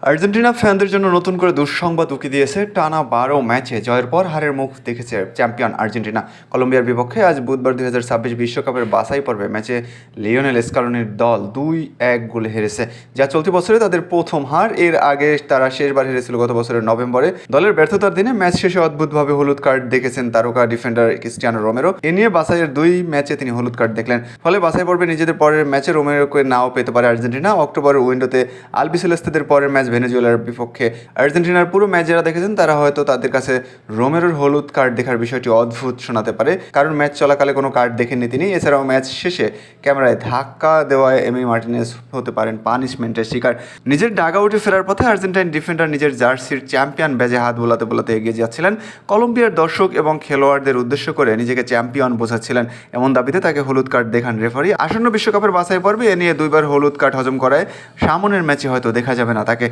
Argentina ফ্যানদের জন্য নতুন করে দুঃসংবাদ উকি দিয়েছে। টানা ১২ ম্যাচে জয়ের পর হারের মুখ দেখেছে চ্যাম্পিয়ন আর্জেন্টিনা। কলম্বিয়ার বিপক্ষে আজ বুধবার ২০২৬ বিশ্বকাপের বাছাই পর্বে ম্যাচে লিওনেল স্কালোনির দল ২-১ গোলে হেরেছে, যা চলতি বছরে তাদের প্রথম হার। এর আগে তারা শেষবার হেরেছিল গত বছরের নভেম্বরে। দলের ব্যর্থতার দিনে ম্যাচ শেষে অদ্ভুতভাবে হলুদ কার্ড দেখেছেন তারকা ডিফেন্ডার ক্রিস্টিয়ানো রোমেরো। এ নিয়ে বাছাইয়ের ২ ম্যাচে তিনি হলুদ কার্ড দেখলেন। ফলে বাছাই পর্বে নিজেদের পরের ম্যাচে রোমেরোকে নাও পেতে পারে আর্জেন্টিনা। অক্টোবরের উইন্ডোতে আলবিসেলেস্তেদের পরের ম্যাচ ভেনেজুয়েলার বিপক্ষে। আর্জেন্টিনার পুরো ম্যাচ যারা দেখেছেন তারা হয়তো তাদের কাছে রোমেরোর হলুদ কার্ড দেখার বিষয়টি অদ্ভুত শোনাতে পারে, কারণ ম্যাচ চলাকালে কোনো কার্ড দেখেননি তিনি। এছাড়াও ম্যাচ শেষে ক্যামেরায় ধাক্কা দেওয়ায় এমি মার্টিনেজ হতে পারেন পানিশমেন্টের শিকার। নিজের ডাগআউটে ফেরার পথে আর্জেন্টাইন ডিফেন্ডার নিজের জার্সির চ্যাম্পিয়ন ব্যাজে হাত বোলাতে বোলাতে এগিয়ে যাচ্ছিলেন। কলম্বিয়ার দর্শক এবং খেলোয়াড়দের উদ্দেশ্য করে নিজেকে চ্যাম্পিয়ন বোঝাচ্ছিলেন, এমন দাবিতে তাকে হলুদ কার্ড দেখান রেফারি। আসন্ন বিশ্বকাপের বাছাই পর্বে এ নিয়ে ২ বার হলুদ কার্ড হজম করায় সামনের ম্যাচে হয়তো দেখা যাবে না তাকে।